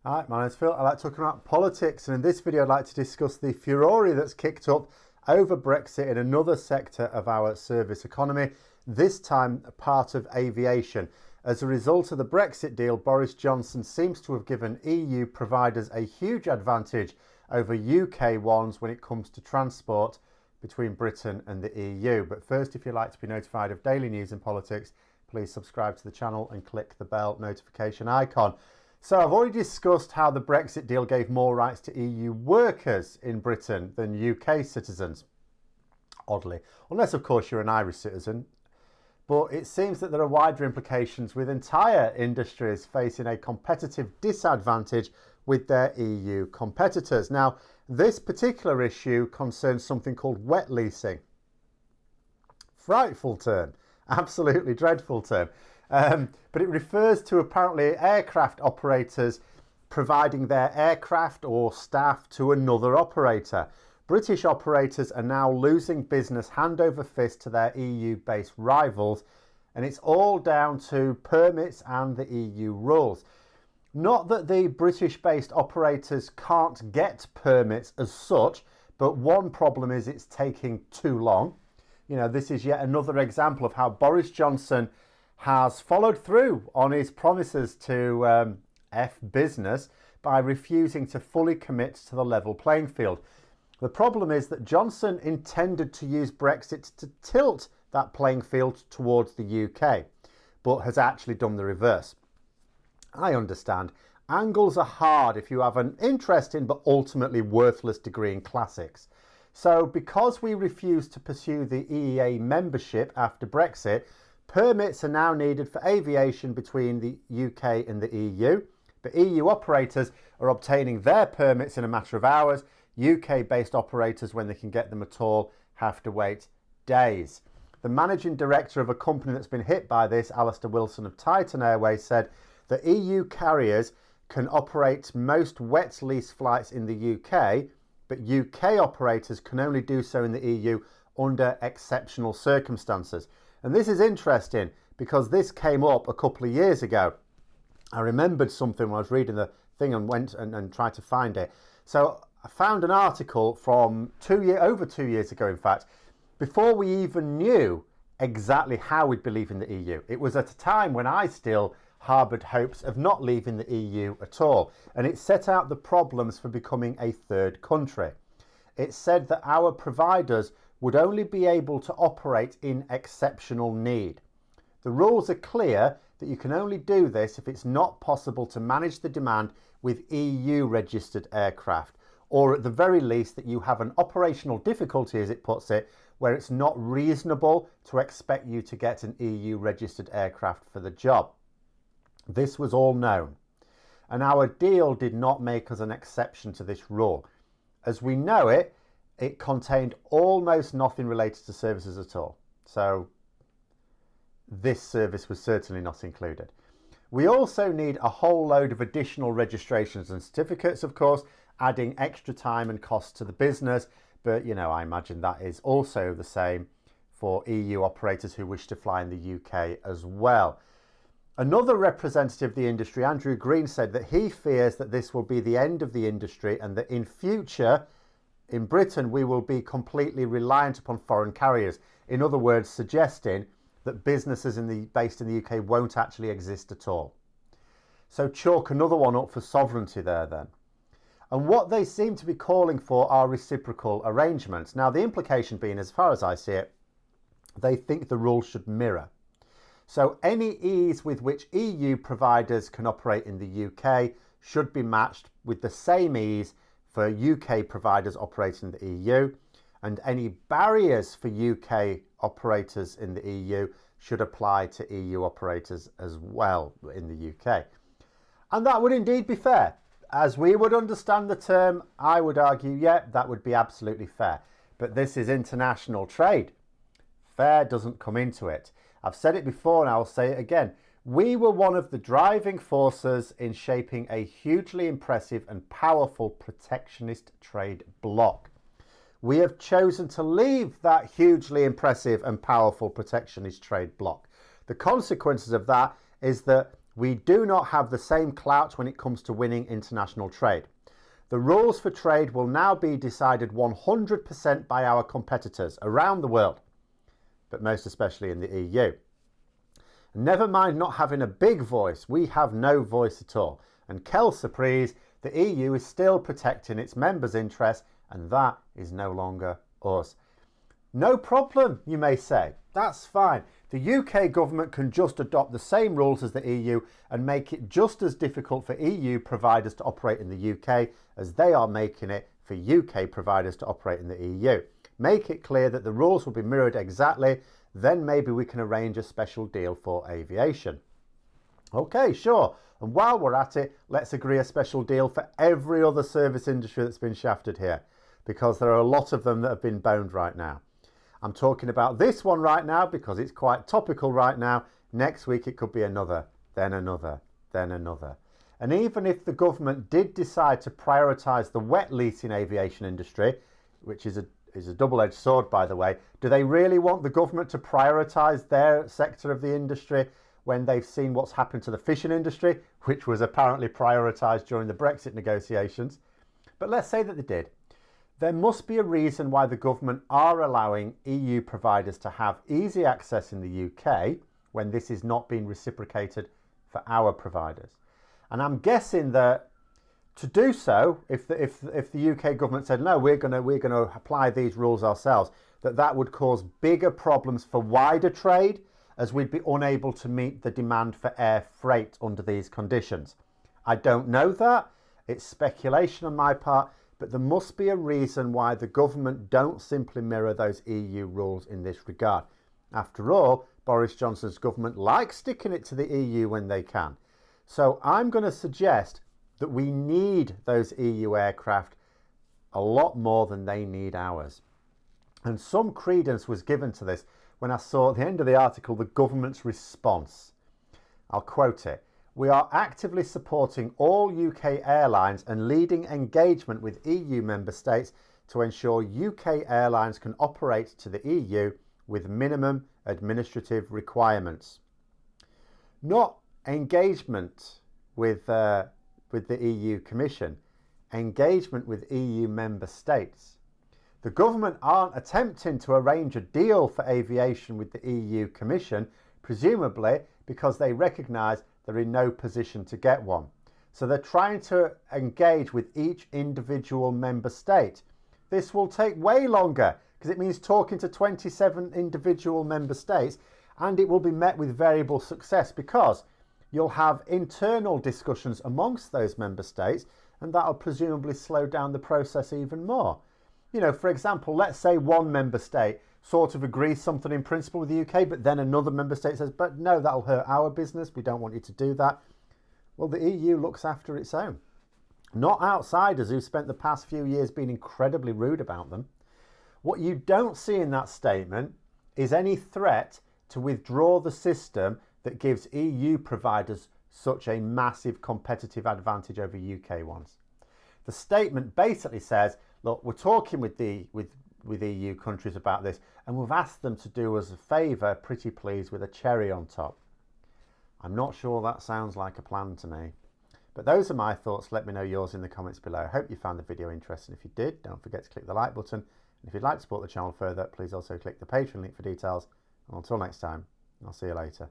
Hi, my name's Phil. I like talking about politics, and in this video I'd like to discuss the furore that's kicked up over Brexit in another sector of our service economy, this time a part of aviation. As a result of the Brexit deal, Boris Johnson seems to have given EU providers a huge advantage over UK ones when it comes to transport between Britain and the EU. But first, if you'd like to be notified of daily news in politics, please subscribe to the channel and click the bell notification icon. So I've already discussed how the Brexit deal gave more rights to EU workers in Britain than UK citizens, oddly, unless of course you're an Irish citizen. But it seems that there are wider implications with entire industries facing a competitive disadvantage with their EU competitors. Now, this particular issue concerns something called wet leasing. Frightful term, absolutely dreadful term. But it refers to apparently aircraft operators providing their aircraft or staff to another operator. British operators are now losing business hand over fist to their EU-based rivals, and it's all down to permits and the EU rules. Not that the British-based operators can't get permits as such, but one problem is it's taking too long. You know, this is yet another example of how Boris Johnson has followed through on his promises to F business by refusing to fully commit to the level playing field. The problem is that Johnson intended to use Brexit to tilt that playing field towards the UK, but has actually done the reverse. I understand. Angles are hard if you have an interesting but ultimately worthless degree in classics. So because we refuse to pursue the EEA membership after Brexit, permits are now needed for aviation between the UK and the EU, but EU operators are obtaining their permits in a matter of hours. UK-based operators, when they can get them at all, have to wait days. The managing director of a company that's been hit by this, Alistair Wilson of Titan Airways, said that EU carriers can operate most wet lease flights in the UK, but UK operators can only do so in the EU under exceptional circumstances. And this is interesting because this came up a couple of years ago. I remembered something when I was reading the thing and went and tried to find it. So I found an article from over 2 years ago, in fact, before we even knew exactly how we'd be leaving the EU. It was at a time when I still harboured hopes of not leaving the EU at all. And it set out the problems for becoming a third country. It said that our providers would only be able to operate in exceptional need. The rules are clear that you can only do this if it's not possible to manage the demand with EU registered aircraft, or at the very least that you have an operational difficulty, as it puts it, where it's not reasonable to expect you to get an EU registered aircraft for the job. This was all known, and our deal did not make us an exception to this rule. As we know it, it contained almost nothing related to services at all. So this service was certainly not included. We also need a whole load of additional registrations and certificates, of course, adding extra time and cost to the business. But, you know, I imagine that is also the same for EU operators who wish to fly in the UK as well. Another representative of the industry, Andrew Green, said that he fears that this will be the end of the industry and that in future, in Britain, we will be completely reliant upon foreign carriers. In other words, suggesting that businesses based in the UK won't actually exist at all. So chalk another one up for sovereignty there then. And what they seem to be calling for are reciprocal arrangements. Now, the implication being, as far as I see it, they think the rules should mirror. So any ease with which EU providers can operate in the UK should be matched with the same ease for UK providers operating in the EU, and any barriers for UK operators in the EU should apply to EU operators as well in the UK. And that would indeed be fair. As we would understand the term, I would argue, yeah, that would be absolutely fair. But this is international trade. Fair doesn't come into it. I've said it before and I'll say it again. We were one of the driving forces in shaping a hugely impressive and powerful protectionist trade bloc. We have chosen to leave that hugely impressive and powerful protectionist trade bloc. The consequences of that is that We do not have the same clout when it comes to winning international trade. The rules for trade will now be decided 100% by our competitors around the world, but most especially in the EU. Never mind not having a big voice, we have no voice at all. And quelle surprise, the EU is still protecting its members' interests, and that is no longer us. No problem, you may say. That's fine. The UK government can just adopt the same rules as the EU and make it just as difficult for EU providers to operate in the UK as they are making it for UK providers to operate in the EU. Make it clear that the rules will be mirrored exactly, then maybe we can arrange a special deal for aviation. Okay, sure. And while we're at it, let's agree a special deal for every other service industry that's been shafted here, because there are a lot of them that have been boned right now. I'm talking about this one right now because it's quite topical right now. Next week it could be another, then another, then another. And even if the government did decide to prioritise the wet leasing aviation industry, which is a double-edged sword, by the way, do they really want the government to prioritise their sector of the industry when they've seen what's happened to the fishing industry, which was apparently prioritised during the Brexit negotiations? But let's say that they did. There must be a reason why the government are allowing EU providers to have easy access in the UK when this is not being reciprocated for our providers. And I'm guessing that to do so, if the UK government said, no, we're going to apply these rules ourselves, that would cause bigger problems for wider trade, as we'd be unable to meet the demand for air freight under these conditions. I don't know that. It's speculation on my part. But there must be a reason why the government don't simply mirror those EU rules in this regard. After all, Boris Johnson's government likes sticking it to the EU when they can. So I'm going to suggest that we need those EU aircraft a lot more than they need ours. And some credence was given to this when I saw at the end of the article the government's response. I'll quote it. We are actively supporting all UK airlines and leading engagement with EU member states to ensure UK airlines can operate to the EU with minimum administrative requirements. Not engagement with the EU Commission, engagement with EU member states. The government aren't attempting to arrange a deal for aviation with the EU Commission, presumably because they recognise they're in no position to get one. So they're trying to engage with each individual member state. This will take way longer because it means talking to 27 individual member states, and it will be met with variable success because you'll have internal discussions amongst those member states, and that'll presumably slow down the process even more. You know, for example, let's say one member state sort of agrees something in principle with the UK, but then another member state says, but no, that'll hurt our business. We don't want you to do that. Well, the EU looks after its own. Not outsiders who spent the past few years being incredibly rude about them. What you don't see in that statement is any threat to withdraw the system that gives EU providers such a massive competitive advantage over UK ones. The statement basically says, look, we're talking with EU countries about this, and we've asked them to do us a favour, pretty please, with a cherry on top. I'm not sure that sounds like a plan to me. But those are my thoughts. Let me know yours in the comments below. I hope you found the video interesting. If you did, don't forget to click the like button. And if you'd like to support the channel further, please also click the Patreon link for details. And until next time, I'll see you later.